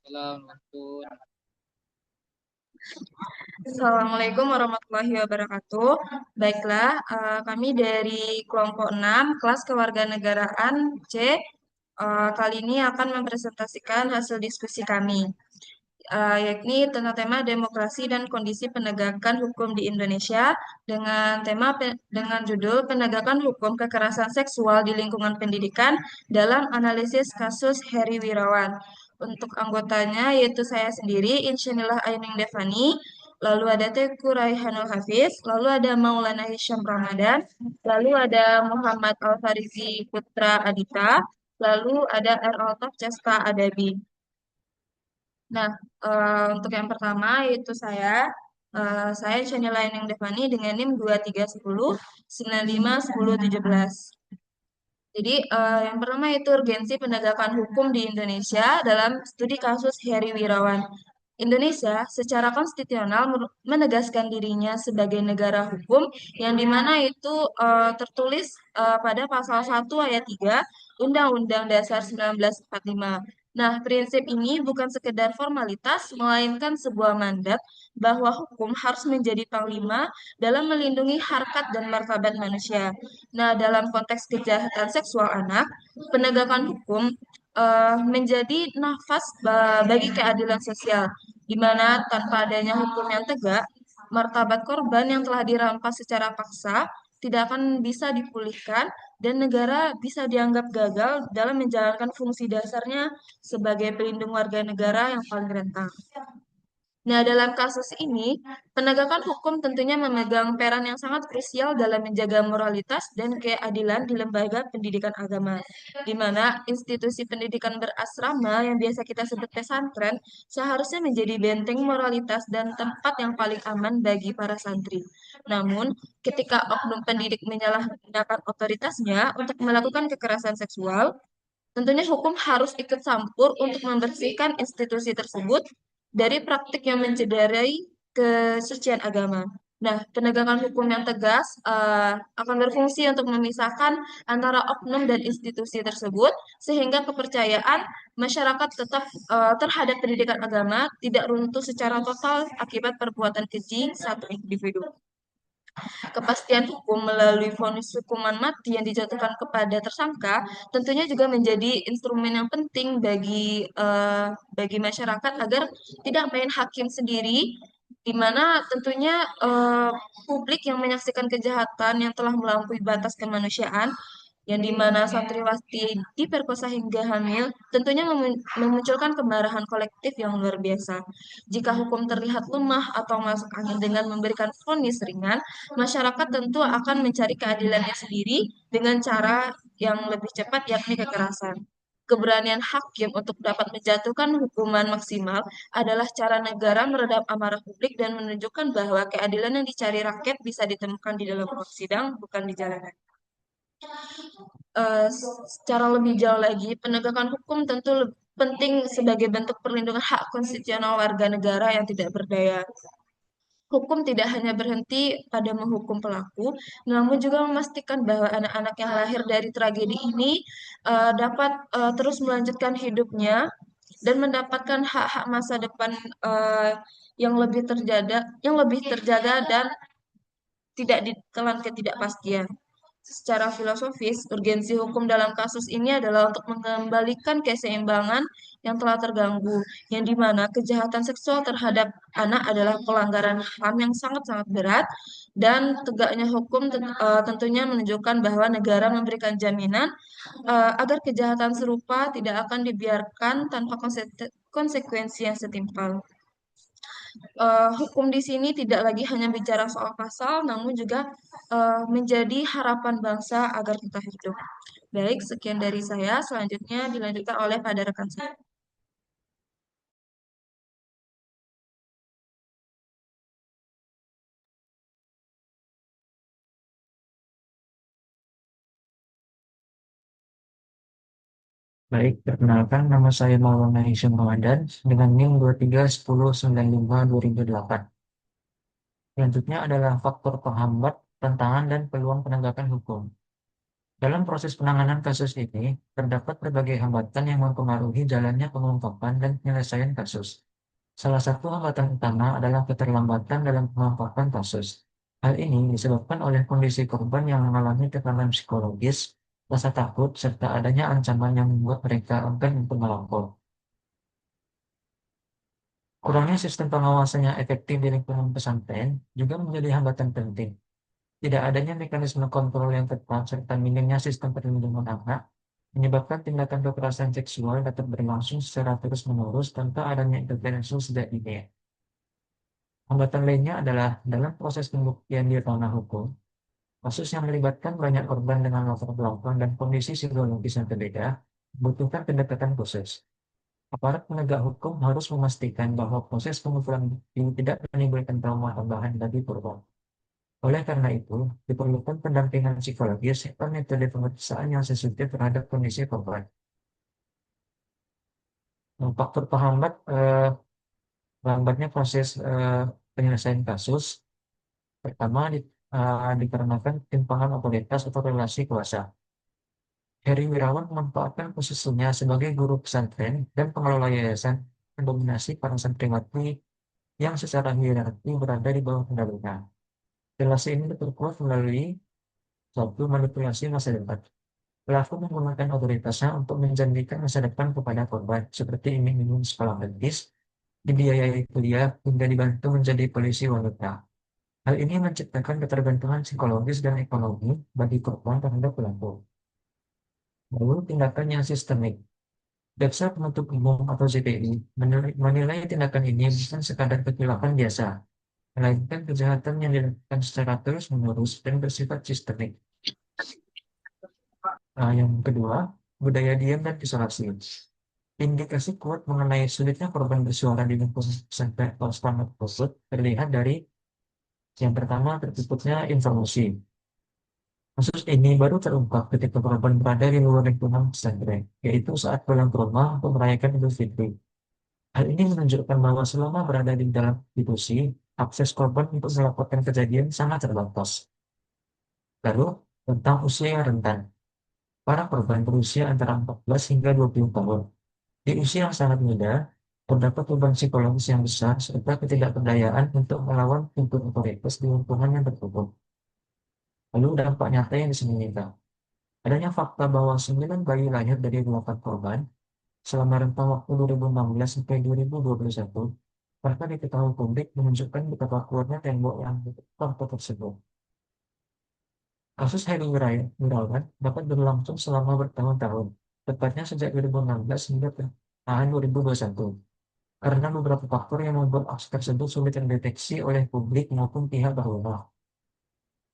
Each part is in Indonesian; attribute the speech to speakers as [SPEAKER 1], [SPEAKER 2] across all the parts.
[SPEAKER 1] Waalaikumsalam.
[SPEAKER 2] Assalamualaikum warahmatullahi wabarakatuh. Baiklah, kami dari kelompok 6 kelas kewarganegaraan C kali ini akan mempresentasikan hasil diskusi kami, yakni tentang tema demokrasi dan kondisi penegakan hukum di Indonesia dengan judul penegakan hukum kekerasan seksual di lingkungan pendidikan dalam analisis kasus Heri Wirawan. Untuk anggotanya yaitu saya sendiri, Insyaallah Aining Devani, lalu ada Teku Raihanul Hafiz, lalu ada Maulana Hisham Ramadan, lalu ada Muhammad Al-Farizi Putra Adita, lalu ada Altaf Cesta Adabi. Nah, untuk yang pertama yaitu saya Shanila Neneng Devani dengan NIM 2310 951017. Jadi, yang pertama itu urgensi penegakan hukum di Indonesia dalam studi kasus Heri Wirawan. Indonesia secara konstitusional menegaskan dirinya sebagai negara hukum yang dimana itu tertulis pada pasal 1 ayat 3 Undang-Undang Dasar 1945. Nah, prinsip ini bukan sekedar formalitas, melainkan sebuah mandat bahwa hukum harus menjadi panglima dalam melindungi harkat dan martabat manusia. Nah, dalam konteks kejahatan seksual anak, penegakan hukum menjadi nafas bagi keadilan sosial, di mana tanpa adanya hukum yang tegak, martabat korban yang telah dirampas secara paksa tidak akan bisa dipulihkan dan negara bisa dianggap gagal dalam menjalankan fungsi dasarnya sebagai pelindung warga negara yang paling rentan. Nah, dalam kasus ini, penegakan hukum tentunya memegang peran yang sangat krusial dalam menjaga moralitas dan keadilan di lembaga pendidikan agama, di mana institusi pendidikan berasrama yang biasa kita sebut pesantren seharusnya menjadi benteng moralitas dan tempat yang paling aman bagi para santri. Namun, ketika oknum pendidik menyalahgunakan otoritasnya untuk melakukan kekerasan seksual, tentunya hukum harus ikut campur untuk membersihkan institusi tersebut dari praktik yang mencederai kesucian agama. Nah, penegakan hukum yang tegas akan berfungsi untuk memisahkan antara oknum dan institusi tersebut, sehingga kepercayaan masyarakat tetap terhadap pendidikan agama tidak runtuh secara total akibat perbuatan keji satu individu. Kepastian hukum melalui vonis hukuman mati yang dijatuhkan kepada tersangka tentunya juga menjadi instrumen yang penting bagi masyarakat agar tidak main hakim sendiri, di mana tentunya publik yang menyaksikan kejahatan yang telah melampaui batas kemanusiaan, yang dimana santriwati diperkosa hingga hamil, tentunya memunculkan kemarahan kolektif yang luar biasa. Jika hukum terlihat lemah atau masuk angin dengan memberikan vonis ringan, masyarakat tentu akan mencari keadilannya sendiri dengan cara yang lebih cepat, yakni kekerasan. Keberanian hakim untuk dapat menjatuhkan hukuman maksimal adalah cara negara meredam amarah publik dan menunjukkan bahwa keadilan yang dicari rakyat bisa ditemukan di dalam ruang sidang, bukan di jalanan. Secara lebih jauh lagi, penegakan hukum tentu penting sebagai bentuk perlindungan hak konstitusional warga negara yang tidak berdaya. Hukum tidak hanya berhenti pada menghukum pelaku, namun juga memastikan bahwa anak-anak yang lahir dari tragedi ini dapat terus melanjutkan hidupnya dan mendapatkan hak-hak masa depan eh, yang lebih terjaga dan tidak ditelan ketidakpastian. Secara filosofis, urgensi hukum dalam kasus ini adalah untuk mengembalikan keseimbangan yang telah terganggu, yang dimana kejahatan seksual terhadap anak adalah pelanggaran HAM yang sangat-sangat berat, dan tegaknya hukum tentunya menunjukkan bahwa negara memberikan jaminan agar kejahatan serupa tidak akan dibiarkan tanpa konsekuensi yang setimpal. Hukum di sini tidak lagi hanya bicara soal pasal, namun juga menjadi harapan bangsa agar kita hidup. Baik, sekian dari saya. Selanjutnya dilanjutkan oleh pada rekan saya.
[SPEAKER 1] Baik, perkenalkan nama saya Maulana Hisham Ramadan dengan NIM 2310952008. Selanjutnya adalah faktor penghambat, tantangan, dan peluang penegakan hukum. Dalam proses penanganan kasus ini, terdapat berbagai hambatan yang mempengaruhi jalannya pengungkapan dan penyelesaian kasus. Salah satu hambatan utama adalah keterlambatan dalam pengungkapan kasus. Hal ini disebabkan oleh kondisi korban yang mengalami tekanan psikologis, rasa takut, serta adanya ancaman yang membuat mereka enggan untuk melapor. Kurangnya sistem pengawasan yang efektif di lingkungan pesantren juga menjadi hambatan penting. Tidak adanya mekanisme kontrol yang ketat serta minimnya sistem perlindungan anak menyebabkan tindakan kekerasan seksual dapat berlangsung secara terus-menerus tanpa adanya intervensi sejak dini. Hambatan lainnya adalah dalam proses pembuktian di ranah hukum, kasus yang melibatkan banyak korban dengan latar belakang dan kondisi psikologis yang berbeda, membutuhkan pendekatan khusus. Aparat penegak hukum harus memastikan bahwa proses pengumpulan bukti tidak menimbulkan trauma tambahan bagi korban. Oleh karena itu, diperlukan pendampingan psikologis serta metode pemeriksaan yang sensitif terhadap kondisi korban. Faktor penghambat lambatnya proses penyelesaian kasus, pertama dikarenakan timpangan otoritas atau relasi kuasa. Heri Wirawan memanfaatkan posisinya sebagai guru pesantren dan pengelola yayasan mendominasi para santriwati yang secara hierarki berada di bawah kendalinya. Relasi ini diperkuat melalui suatu manipulasi masa depan. Pelaku menggunakan otoritasnya untuk menjanjikan masa depan kepada korban, seperti iming-iming sekolah gratis, dibiayai kuliah, hingga dibantu menjadi polisi wanita. Hal ini menciptakan ketergantungan psikologis dan ekonomi bagi korban terhadap pelaku. Lalu tindakan yang sistemik. Jaksa penuntut umum atau JPI menilai tindakan ini bukan sekadar kecelakaan biasa, melainkan kejahatan yang dilakukan secara terus-menerus dan bersifat sistemik. Nah, yang kedua, budaya diam dan isolasi. Indikasi kuat mengenai sulitnya korban bersuara di lingkungan pesantren atau standar tersebut terlihat dari yang pertama tertutupnya informasi. Kasus ini baru terungkap ketika korban berada di luar lingkungan pesantren, yaitu saat pulang ke rumah untuk merayakan Idul Fitri. Hal ini menunjukkan bahwa selama berada di dalam institusi, akses korban untuk melaporkan kejadian sangat terbatas. Lalu, tentang usia yang rentan. Para korban berusia antara 14 hingga 20 tahun. Di usia yang sangat muda, terdapat beban psikologis yang besar serta ketidakberdayaan untuk melawan pintu otoritas di lingkungan yang tertutup. Lalu dampak nyata yang disembunyikan. Adanya fakta bahwa 9 bayi lahir dari 8 korban selama rentang waktu 2016 sampai 2021, bahkan diketahui publik menunjukkan betapa kuatnya tembok yang menutup fakta tersebut. Kasus Heri Wirawan dapat berlangsung selama bertahun-tahun, tepatnya sejak 2016 hingga tahun 2021, karena beberapa faktor yang membuat aksi tersebut sulit terdeteksi oleh publik maupun pihak berwenang.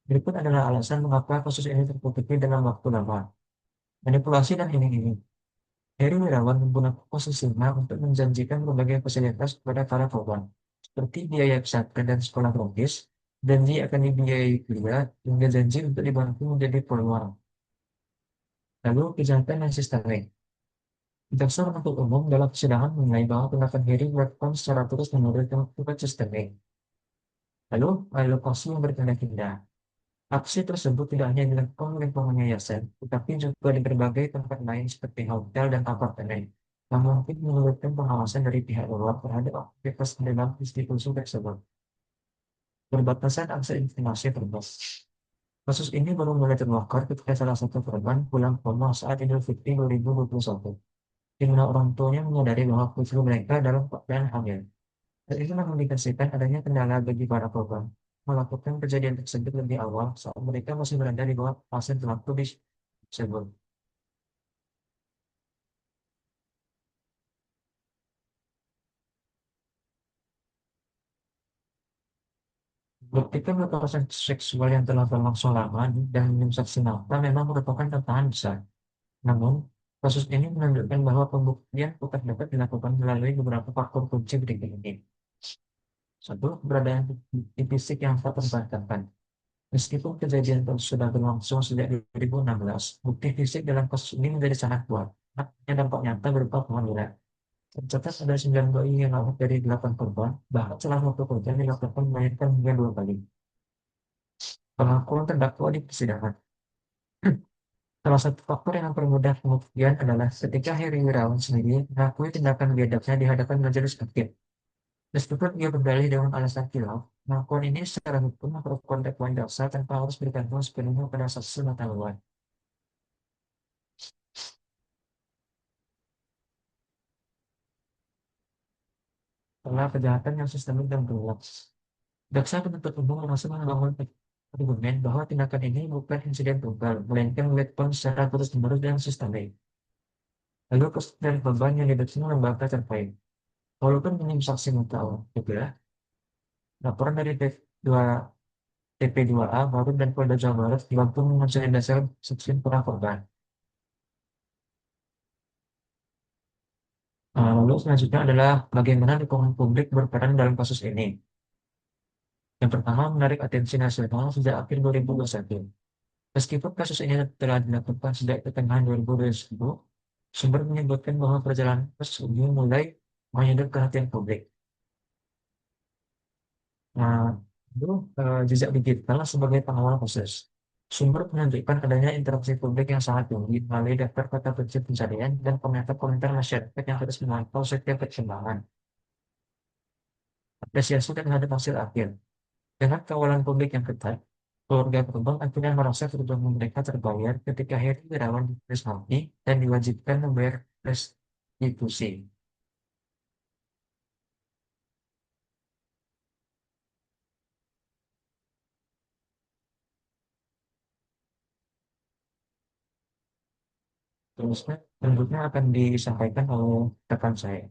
[SPEAKER 1] Berikut adalah alasan mengapa kasus ini tertutupi dalam waktu lama. Manipulasi dan iming-iming. Heri Wirawan menggunakan posisinya untuk menjanjikan berbagai fasilitas kepada para korban, seperti biaya pesantren dan sekolah gratis, janji akan dibiayai kuliah, hingga janji untuk dibantu menjadi peluang. Lalu, kejahatan dan sistemik. Jaksa penuntut umum dalam persidangan menilai bahwa tindakan Heri dilakukan secara terus-menerus dan bersifat sistemik. Lalu, alokasi yang berpindah-pindah. Aksi tersebut tidak hanya dilakukan oleh penghuni yayasan, tetapi juga di berbagai tempat lain seperti hotel dan apartemen, yang mungkin menyulitkan pengawasan dari pihak luar terhadap aktivitas di dalam institusi tersebut. Perbatasan akses informasi terbatas. Kasus ini baru mulai terbongkar ketika salah satu korban pulang ke rumah saat Idul Fitri 2021, di mana orang tuanya menyadari bahwa putri mereka dalam keadaan hamil. Hal ini mengindikasikan adanya kendala bagi para korban melakukan kejadian tersebut lebih awal saat mereka masih berada di bawah fase pelaku tersebut. Buktikan kekerasan seksual yang telah berlangsung lama dan minim saksi mata memang merupakan tantangan besar. Namun, kasus ini menunjukkan bahwa pembuktian bukan dapat dilakukan melalui beberapa faktor kunci berikut ini. Satu, keberadaan bukti fisik yang tak terbantahkan. Meskipun kejadian tersebut sudah berlangsung sejak 2016, bukti fisik dalam kasus ini menjadi sangat kuat. Artinya dampak nyata berupa pengambilan. Tercatat ada 9 bayi yang lahir dari 8 korban, bahkan salah satu korban dilakukan melahirkan hingga 2 kali. Pengakuan terdakwa di persidangan. Salah satu faktor yang mempermudah pembuktian adalah ketika Heri Wirawan sendiri mengakui tindakan biadabnya di hadapan majelis hakim. Meskipun ia berdalih dengan alasan khilaf, pengakuan ini secara hukum merupakan dakwaan jaksa tanpa harus bergantung sepenuhnya pada saksi mata luar. Setelah kejahatan yang sistemik dan berulang, jaksa penuntut umum langsung membangun argumen bahwa tindakan ini bukan insiden tunggal, melainkan melakukan secara terus-menerus dan sistemik. Lalu dan beban yang dideteksi lembaga terkait. Walaupun minim saksi mata juga, laporan dari P2, TP2A Baru dan Polda Jawa Barat dibantu mengonsolidasi saksi para korban. Lalu selanjutnya adalah bagaimana dukungan publik berperan dalam kasus ini. Yang pertama, menarik atensi nasional sejak akhir 2021. Meskipun kasus ini telah dilakukan sejak pertengahan 2021, sumber menyebutkan bahwa perjalanan kasus ini mulai menyedot perhatian publik. Nah, itu jejak digital sebagai pengawal proses. Sumber menunjukkan adanya interaksi publik yang sangat tinggi melalui daftar kata kunci pencarian dan komentar-komentar masyarakat yang terus memantau setiap perkembangan. Apresiasi terhadap hasil akhir. Dengan kawalan publik yang ketat, keluarga korban akhirnya merasa kebutuhan mereka terbayar ketika Heri Wirawan difonis mati dan diwajibkan membayar restitusi. Terusnya, selanjutnya akan disampaikan oleh rekan saya.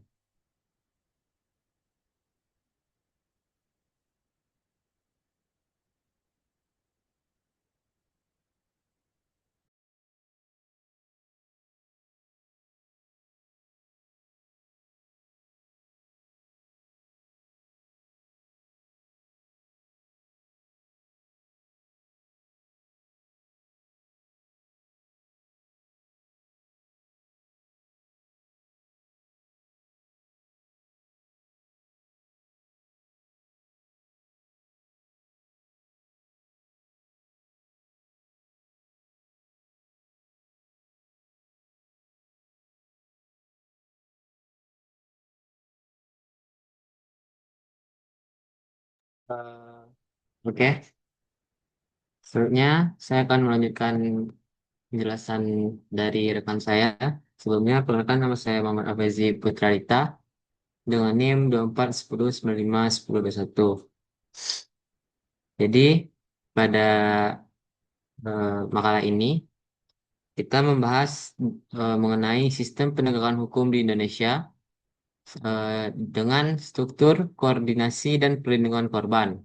[SPEAKER 3] Eh, Oke, selanjutnya saya akan melanjutkan penjelasan dari rekan saya. Sebelumnya, perkenalkan nama saya Muhammad Afezi Putralita dengan NIM 2410951021. Jadi, pada makalah ini, kita membahas mengenai sistem penegakan hukum di Indonesia dengan struktur, koordinasi, dan perlindungan korban.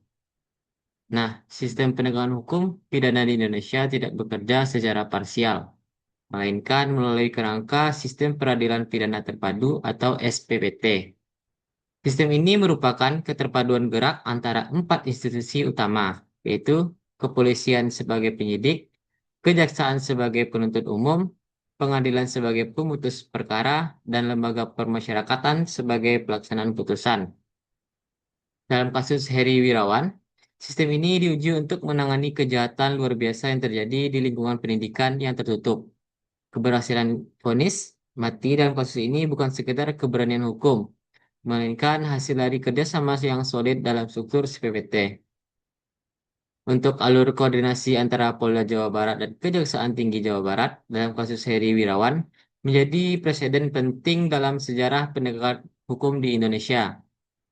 [SPEAKER 3] Nah, sistem penegakan hukum pidana di Indonesia tidak bekerja secara parsial, melainkan melalui kerangka Sistem Peradilan Pidana Terpadu atau SPPT. Sistem ini merupakan keterpaduan gerak antara 4 institusi utama, yaitu kepolisian sebagai penyidik, kejaksaan sebagai penuntut umum, pengadilan sebagai pemutus perkara, dan lembaga permasyarakatan sebagai pelaksanaan putusan. Dalam kasus Heri Wirawan, sistem ini diuji untuk menangani kejahatan luar biasa yang terjadi di lingkungan pendidikan yang tertutup. Keberhasilan vonis mati dalam kasus ini bukan sekedar keberanian hukum, melainkan hasil dari kerjasama yang solid dalam struktur CPPT. Untuk alur koordinasi antara Polda Jawa Barat dan Kejaksaan Tinggi Jawa Barat dalam kasus Heri Wirawan menjadi preseden penting dalam sejarah penegakan hukum di Indonesia.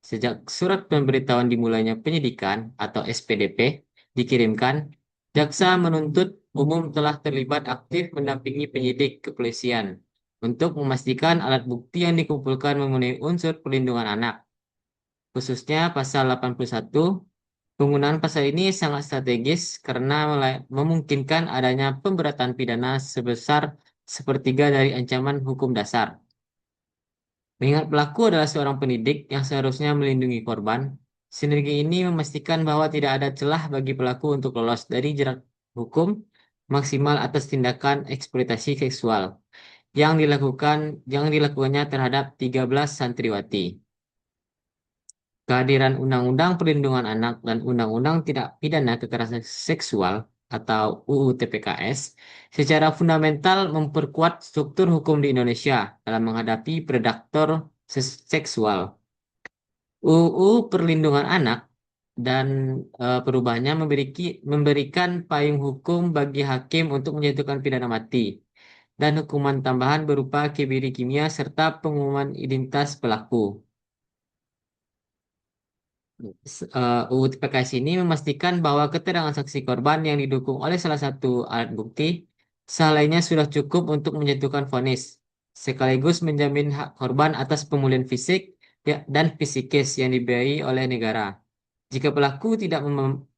[SPEAKER 3] Sejak surat pemberitahuan dimulainya penyidikan atau SPDP dikirimkan, jaksa menuntut umum telah terlibat aktif mendampingi penyidik kepolisian untuk memastikan alat bukti yang dikumpulkan memenuhi unsur perlindungan anak. Khususnya pasal 81, penggunaan pasal ini sangat strategis karena memungkinkan adanya pemberatan pidana sebesar sepertiga dari ancaman hukum dasar. Mengingat pelaku adalah seorang pendidik yang seharusnya melindungi korban, sinergi ini memastikan bahwa tidak ada celah bagi pelaku untuk lolos dari jerat hukum maksimal atas tindakan eksploitasi seksual yang dilakukannya terhadap 13 santriwati. Kehadiran Undang-Undang Perlindungan Anak dan Undang-Undang Tidak Pidana Kekerasan Seksual atau UU TPKS secara fundamental memperkuat struktur hukum di Indonesia dalam menghadapi predator seksual. UU Perlindungan Anak dan perubahannya memberikan payung hukum bagi hakim untuk menjatuhkan pidana mati dan hukuman tambahan berupa kebiri kimia serta pengumuman identitas pelaku. UU TPKS ini memastikan bahwa keterangan saksi korban yang didukung oleh salah satu alat bukti sah lainnya sudah cukup untuk menjatuhkan vonis, sekaligus menjamin hak korban atas pemulihan fisik dan psikis yang dibiayai oleh negara. Jika pelaku tidak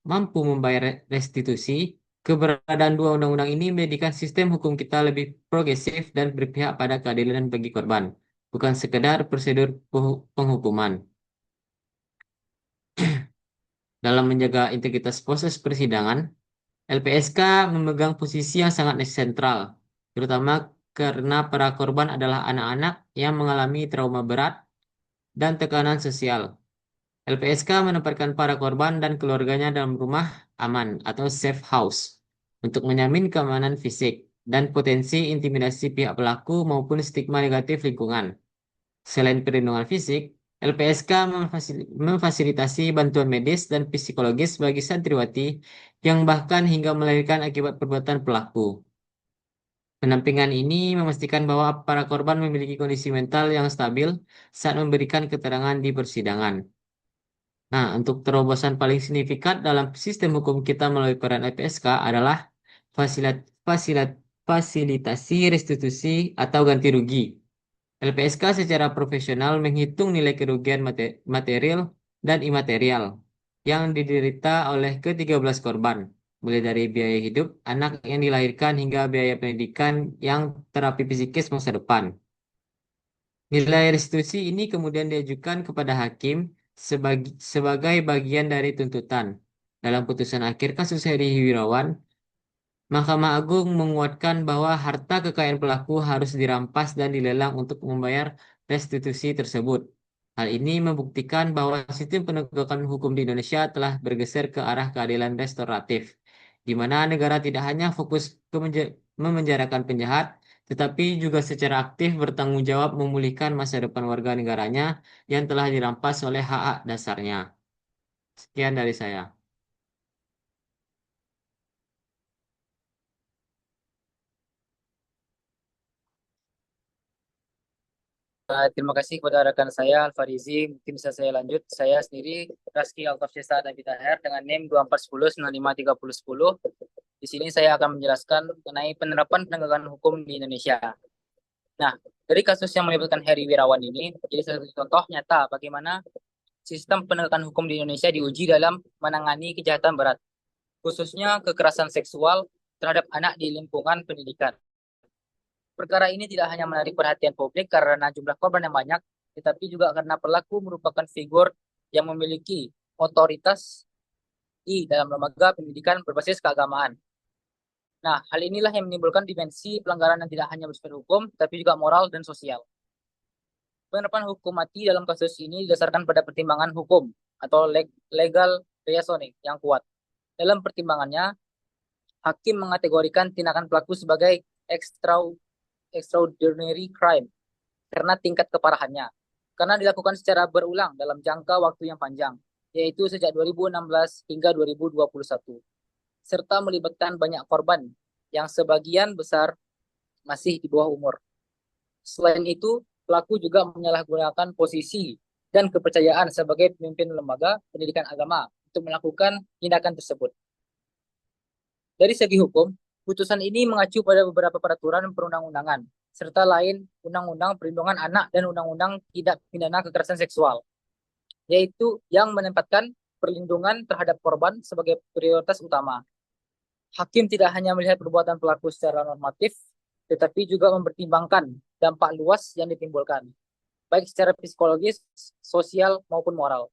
[SPEAKER 3] mampu membayar restitusi, keberadaan dua undang-undang ini menjadikan sistem hukum kita lebih progresif dan berpihak pada keadilan bagi korban, bukan sekedar prosedur penghukuman. Dalam menjaga integritas proses persidangan, LPSK memegang posisi yang sangat sentral, terutama karena para korban adalah anak-anak yang mengalami trauma berat dan tekanan sosial. LPSK menempatkan para korban dan keluarganya dalam rumah aman atau safe house untuk menjamin keamanan fisik dan potensi intimidasi pihak pelaku maupun stigma negatif lingkungan. Selain perlindungan fisik, LPSK memfasilitasi bantuan medis dan psikologis bagi santriwati yang bahkan hingga melahirkan akibat perbuatan pelaku. Pendampingan ini memastikan bahwa para korban memiliki kondisi mental yang stabil saat memberikan keterangan di persidangan. Nah, untuk terobosan paling signifikan dalam sistem hukum kita melalui peran LPSK adalah fasilitasi restitusi atau ganti rugi. LPSK secara profesional menghitung nilai kerugian material dan imaterial yang diderita oleh ke-13 korban, mulai dari biaya hidup anak yang dilahirkan hingga biaya pendidikan yang terapi psikis masa depan. Nilai restitusi ini kemudian diajukan kepada hakim sebagai bagian dari tuntutan. Dalam putusan akhir kasus Heri Wirawan, Mahkamah Agung menguatkan bahwa harta kekayaan pelaku harus dirampas dan dilelang untuk membayar restitusi tersebut. Hal ini membuktikan bahwa sistem penegakan hukum di Indonesia telah bergeser ke arah keadilan restoratif, di mana negara tidak hanya fokus ke memenjarakan penjahat, tetapi juga secara aktif bertanggung jawab memulihkan masa depan warga negaranya yang telah dirampas oleh hak-hak dasarnya. Sekian dari saya.
[SPEAKER 4] Terima kasih kepada rekan saya Alfarizi. Mungkin bisa saya lanjut. Saya sendiri Raski Altafsyesa Nabita Her dengan NIM 2410953010. Di sini saya akan menjelaskan mengenai penerapan penegakan hukum di Indonesia. Nah, dari kasus yang melibatkan Heri Wirawan ini, jadi salah satu contoh nyata bagaimana sistem penegakan hukum di Indonesia diuji dalam menangani kejahatan berat, khususnya kekerasan seksual terhadap anak di lingkungan pendidikan. Perkara ini tidak hanya menarik perhatian publik karena jumlah korban yang banyak, tetapi juga karena pelaku merupakan figur yang memiliki otoritas di dalam lembaga pendidikan berbasis keagamaan. Nah, hal inilah yang menimbulkan dimensi pelanggaran yang tidak hanya bersifat hukum, tapi juga moral dan sosial. Penerapan hukum mati dalam kasus ini didasarkan pada pertimbangan hukum atau legal reasoning yang kuat. Dalam pertimbangannya, hakim mengategorikan tindakan pelaku sebagai extraordinary crime karena tingkat keparahannya. Karena dilakukan secara berulang dalam jangka waktu yang panjang, yaitu sejak 2016 hingga 2021. Serta melibatkan banyak korban yang sebagian besar masih di bawah umur. Selain itu, pelaku juga menyalahgunakan posisi dan kepercayaan sebagai pemimpin lembaga pendidikan agama untuk melakukan tindakan tersebut. Dari segi hukum, putusan ini mengacu pada beberapa peraturan perundang-undangan, serta lain Undang-Undang Perlindungan Anak dan Undang-Undang Tindak Pidana Kekerasan Seksual, yaitu yang menempatkan perlindungan terhadap korban sebagai prioritas utama. Hakim tidak hanya melihat perbuatan pelaku secara normatif, tetapi juga mempertimbangkan dampak luas yang ditimbulkan, baik secara psikologis, sosial, maupun moral.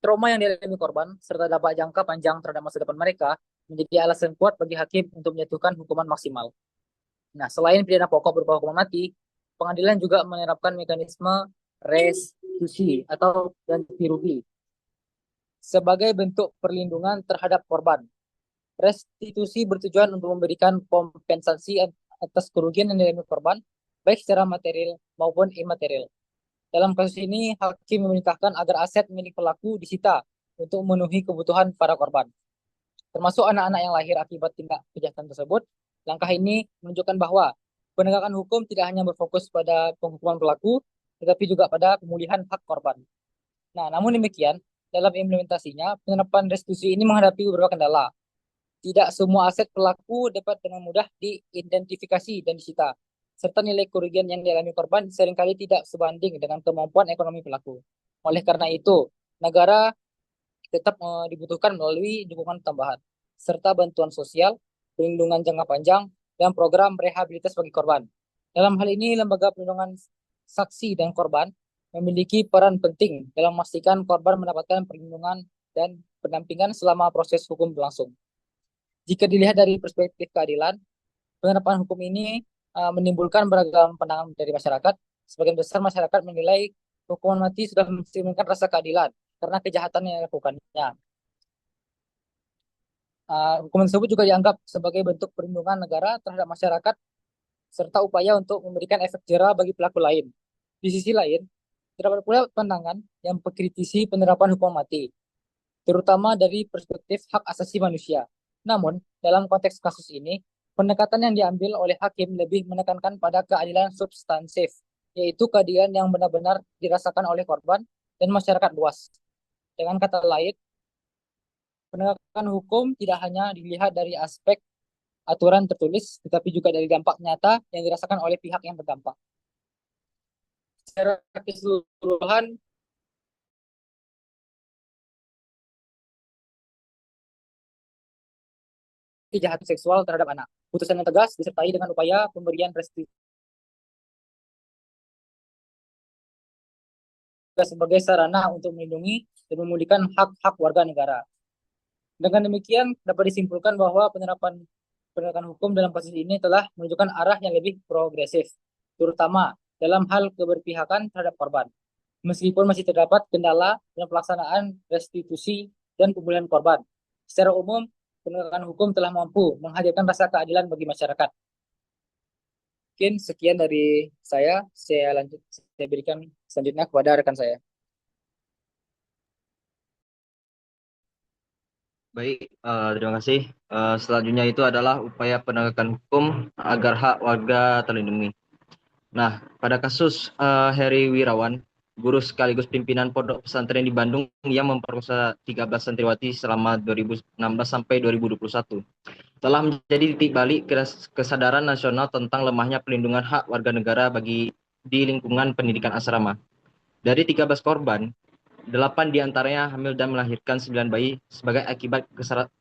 [SPEAKER 4] Trauma yang dialami korban, serta dampak jangka panjang terhadap masa depan mereka, menjadi alasan kuat bagi hakim untuk menjatuhkan hukuman maksimal. Nah, selain pidana pokok berupa hukuman mati, pengadilan juga menerapkan mekanisme restitusi atau ganti rugi sebagai bentuk perlindungan terhadap korban. Restitusi bertujuan untuk memberikan kompensasi atas kerugian yang dialami korban, baik secara material maupun imaterial. Dalam kasus ini, hakim memerintahkan agar aset milik pelaku disita untuk memenuhi kebutuhan para korban, termasuk anak-anak yang lahir akibat tindak kejahatan tersebut. Langkah ini menunjukkan bahwa penegakan hukum tidak hanya berfokus pada penghukuman pelaku, tetapi juga pada pemulihan hak korban. Nah, namun demikian, dalam implementasinya, penerapan restitusi ini menghadapi beberapa kendala. Tidak semua aset pelaku dapat dengan mudah diidentifikasi dan disita, serta nilai kerugian yang dialami korban seringkali tidak sebanding dengan kemampuan ekonomi pelaku. Oleh karena itu, negara tetap dibutuhkan melalui dukungan tambahan, serta bantuan sosial, perlindungan jangka panjang, dan program rehabilitas bagi korban. Dalam hal ini, lembaga perlindungan saksi dan korban memiliki peran penting dalam memastikan korban mendapatkan perlindungan dan pendampingan selama proses hukum berlangsung. Jika dilihat dari perspektif keadilan, penerapan hukum ini menimbulkan beragam pandangan dari masyarakat. Sebagian besar masyarakat menilai hukuman mati sudah mencerminkan rasa keadilan karena kejahatan yang dilakukannya. Hukuman tersebut juga dianggap sebagai bentuk perlindungan negara terhadap masyarakat serta upaya untuk memberikan efek jera bagi pelaku lain. Di sisi lain, terdapat pula pandangan yang mengkritisi penerapan hukuman mati, terutama dari perspektif hak asasi manusia. Namun, dalam konteks kasus ini, pendekatan yang diambil oleh hakim lebih menekankan pada keadilan substansif, yaitu keadilan yang benar-benar dirasakan oleh korban dan masyarakat luas. Dengan kata lain, penegakan hukum tidak hanya dilihat dari aspek aturan tertulis, tetapi juga dari dampak nyata yang dirasakan oleh pihak yang berdampak. Secara keseluruhan, kejahatan seksual terhadap anak. Putusan yang tegas disertai dengan upaya pemberian restitusi sebagai sarana untuk melindungi dan memulihkan hak-hak warga negara. Dengan demikian, dapat disimpulkan bahwa penerapan penegakan hukum dalam kasus ini telah menunjukkan arah yang lebih progresif, terutama dalam hal keberpihakan terhadap korban. Meskipun masih terdapat kendala dalam pelaksanaan restitusi dan pemulihan korban, secara umum penegakan hukum telah mampu menghadirkan rasa keadilan bagi masyarakat. Mungkin sekian dari saya berikan selanjutnya kepada rekan saya.
[SPEAKER 5] Baik, terima kasih. Selanjutnya itu adalah upaya penegakan hukum agar hak warga terlindungi. Nah, pada kasus Heri Wirawan, guru sekaligus pimpinan pondok pesantren di Bandung yang memperkosa 13 santriwati selama 2016 sampai 2021, telah menjadi titik balik kesadaran nasional tentang lemahnya perlindungan hak warga negara di lingkungan pendidikan asrama. Dari 13 korban, 8 diantaranya hamil dan melahirkan 9 bayi sebagai akibat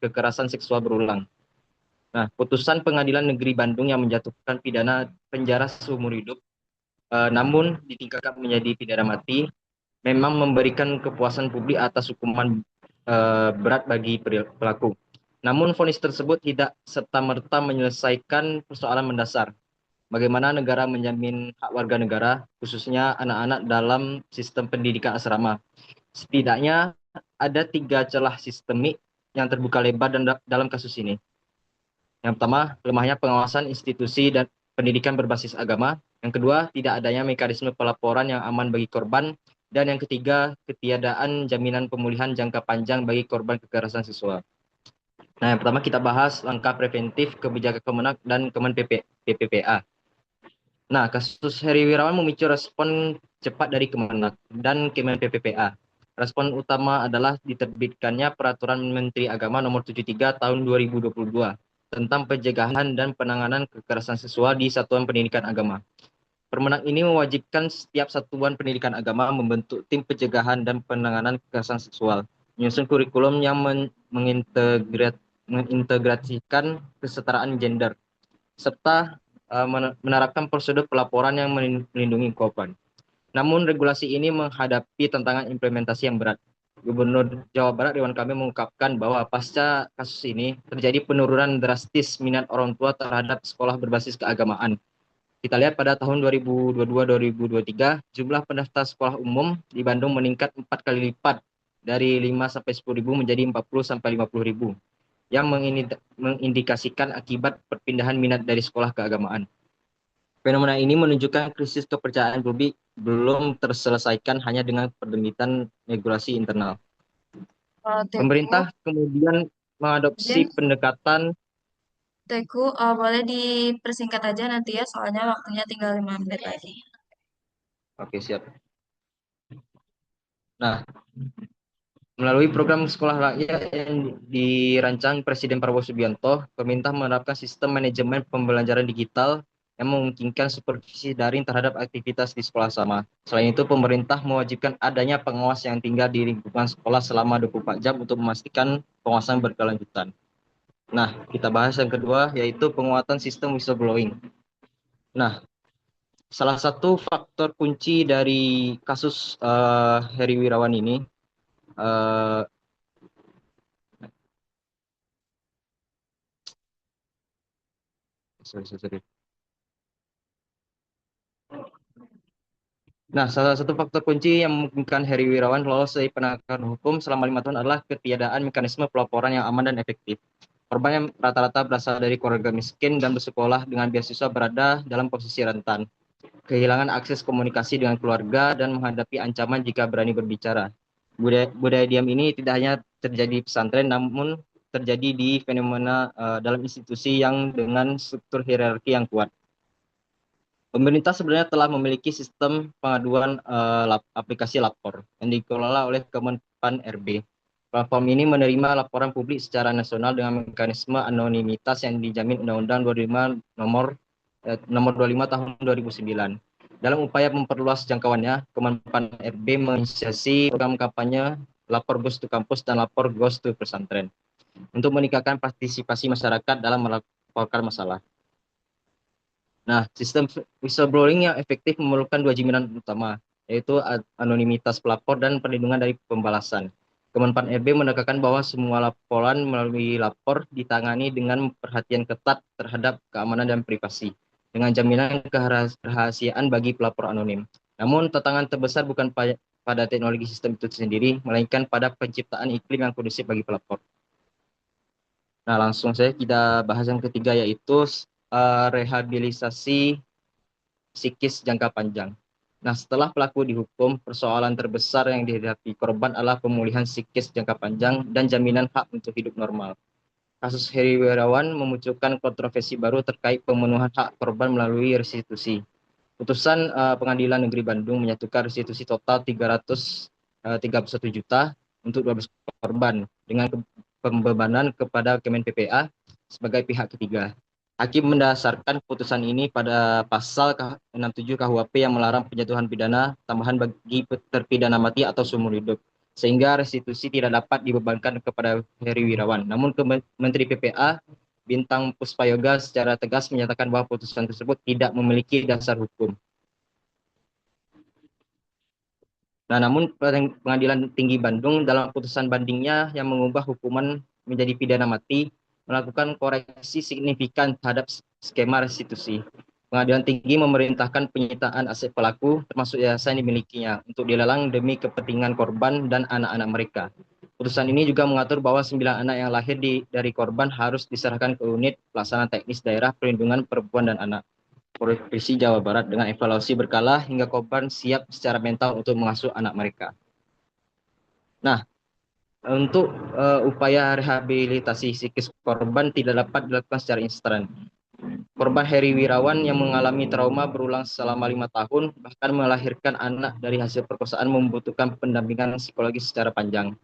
[SPEAKER 5] kekerasan seksual berulang. Nah, putusan Pengadilan Negeri Bandung yang menjatuhkan pidana penjara seumur hidup, namun ditingkatkan menjadi pidana mati, memang memberikan kepuasan publik atas hukuman berat bagi pelaku. Namun, vonis tersebut tidak serta-merta menyelesaikan persoalan mendasar. Bagaimana negara menjamin hak warga negara, khususnya anak-anak dalam sistem pendidikan asrama. Setidaknya ada 3 celah sistemik yang terbuka lebar dalam kasus ini. Yang pertama, lemahnya pengawasan institusi dan pendidikan berbasis agama. Yang kedua, tidak adanya mekanisme pelaporan yang aman bagi korban. Dan yang ketiga, ketiadaan jaminan pemulihan jangka panjang bagi korban kekerasan seksual. Nah, yang pertama kita bahas langkah preventif kebijakan Kemenak dan Kemen PPPA. Nah, kasus Heri Wirawan memicu respon cepat dari Kemenak dan Kemen PPPA. Respon utama adalah diterbitkannya Peraturan Menteri Agama Nomor 73 Tahun 2022 tentang pencegahan dan penanganan kekerasan seksual di satuan pendidikan agama. Permenak ini mewajibkan setiap satuan pendidikan agama membentuk tim pencegahan dan penanganan kekerasan seksual, menyusun kurikulum yang mengintegrasikan kesetaraan gender, serta menerapkan prosedur pelaporan yang melindungi korban. Namun regulasi ini menghadapi tantangan implementasi yang berat. Gubernur Jawa Barat Ridwan Kamil mengungkapkan bahwa pasca kasus ini terjadi penurunan drastis minat orang tua terhadap sekolah berbasis keagamaan. Kita lihat pada tahun 2022-2023, jumlah pendaftar sekolah umum di Bandung meningkat 4 kali lipat dari 5 sampai 10 ribu menjadi 40 sampai 50 ribu. yang mengindikasikan akibat perpindahan minat dari sekolah keagamaan. Fenomena ini menunjukkan krisis kepercayaan publik belum terselesaikan hanya dengan penerbitan regulasi internal.
[SPEAKER 2] Teku,
[SPEAKER 5] Pemerintah kemudian mengadopsi
[SPEAKER 2] izin,
[SPEAKER 5] pendekatan.
[SPEAKER 2] Teku, boleh dipersingkat aja nanti ya, soalnya waktunya tinggal 5 menit lagi.
[SPEAKER 5] Oke, siap. Nah, melalui program Sekolah Rakyat yang dirancang Presiden Prabowo Subianto, pemerintah menerapkan sistem manajemen pembelajaran digital yang memungkinkan supervisi daring terhadap aktivitas di sekolah sama. Selain itu, pemerintah mewajibkan adanya pengawas yang tinggal di lingkungan sekolah selama 24 jam untuk memastikan pengawasan berkelanjutan. Nah, kita bahas yang kedua, yaitu penguatan sistem whistleblowing. Nah, salah satu faktor kunci dari kasus Heri Wirawan ini, uh, sorry. Nah, salah satu faktor kunci yang memungkinkan Heri Wirawan lolos dari penegakan hukum selama 5 tahun adalah ketiadaan mekanisme pelaporan yang aman dan efektif. Korban yang rata-rata berasal dari keluarga miskin dan bersekolah dengan beasiswa berada dalam posisi rentan, kehilangan akses komunikasi dengan keluarga, dan menghadapi ancaman jika berani berbicara. Budaya diam ini tidak hanya terjadi di pesantren, namun terjadi di fenomena dalam institusi yang dengan struktur hierarki yang kuat. Pemerintah sebenarnya telah memiliki sistem pengaduan aplikasi lapor yang dikelola oleh Kemenpan RB. Platform ini menerima laporan publik secara nasional dengan mekanisme anonimitas yang dijamin Undang-Undang 25 nomor 25 tahun 2009. Dalam upaya memperluas jangkauannya, Kemenpan RB menginisiasi program kampanye Lapor Ghost to Kampus dan Lapor Ghost to Pesantren untuk meningkatkan partisipasi masyarakat dalam melaporkan masalah. Nah, sistem whistleblowing yang efektif memerlukan 2 jaminan utama, yaitu anonimitas pelapor dan perlindungan dari pembalasan. Kemenpan RB menekankan bahwa semua laporan melalui lapor ditangani dengan perhatian ketat terhadap keamanan dan privasi, dengan jaminan kerahasiaan bagi pelapor anonim. Namun, tantangan terbesar bukan pada teknologi sistem itu sendiri, melainkan pada penciptaan iklim yang kondusif bagi pelapor. Nah, langsung saja kita bahas yang ketiga, yaitu rehabilitasi psikis jangka panjang. Nah, setelah pelaku dihukum, persoalan terbesar yang dihadapi korban adalah pemulihan psikis jangka panjang dan jaminan hak untuk hidup normal. Kasus Heri Wirawan memunculkan kontroversi baru terkait pemenuhan hak korban melalui restitusi. Putusan Pengadilan Negeri Bandung menyatukan restitusi total 331 juta untuk 12 korban dengan pembebanan kepada Kemen PPA sebagai pihak ketiga. Hakim mendasarkan putusan ini pada pasal 67 KUHP yang melarang penjatuhan pidana tambahan bagi terpidana mati atau seumur hidup, sehingga restitusi tidak dapat dibebankan kepada Heri Wirawan. Namun Menteri PPA Bintang Puspayoga secara tegas menyatakan bahwa putusan tersebut tidak memiliki dasar hukum. Nah, namun Pengadilan Tinggi Bandung dalam putusan bandingnya yang mengubah hukuman menjadi pidana mati melakukan koreksi signifikan terhadap skema restitusi. Pengadilan Tinggi memerintahkan penyitaan aset pelaku termasuk yayasan yang dimilikinya untuk dilelang demi kepentingan korban dan anak-anak mereka. Putusan ini juga mengatur bahwa 9 anak yang lahir dari korban harus diserahkan ke unit pelaksana teknis daerah perlindungan perempuan dan anak Provinsi Jawa Barat dengan evaluasi berkala hingga korban siap secara mental untuk mengasuh anak mereka. Nah, untuk upaya rehabilitasi psikis korban tidak dapat dilakukan secara instan. Korban Heri Wirawan yang mengalami trauma berulang selama 5 tahun, bahkan melahirkan anak dari hasil perkosaan membutuhkan pendampingan psikologis secara panjang.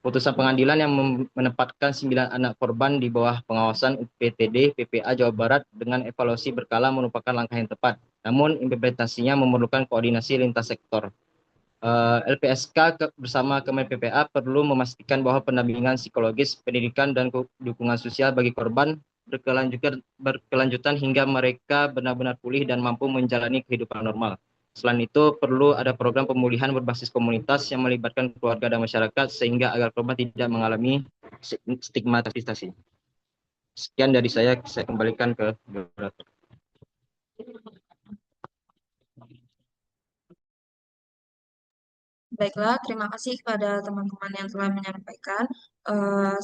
[SPEAKER 5] Putusan pengadilan yang menempatkan 9 anak korban di bawah pengawasan UPTD PPA Jawa Barat dengan evaluasi berkala merupakan langkah yang tepat. Namun implementasinya memerlukan koordinasi lintas sektor. LPSK bersama Kemen PPA perlu memastikan bahwa pendampingan psikologis, pendidikan, dan dukungan sosial bagi korban berkelanjutan hingga mereka benar-benar pulih dan mampu menjalani kehidupan normal. Selain itu, perlu ada program pemulihan berbasis komunitas yang melibatkan keluarga dan masyarakat sehingga agar korban tidak mengalami stigmatisasi. Sekian dari saya kembalikan ke moderator.
[SPEAKER 2] Baiklah, terima kasih kepada teman-teman yang telah menyampaikan.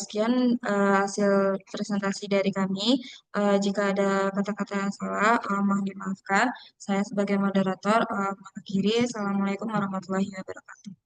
[SPEAKER 2] Sekian hasil presentasi dari kami. Jika ada kata-kata yang salah, mohon dimaafkan. Saya sebagai moderator mengakhiri. Assalamualaikum warahmatullahi wabarakatuh.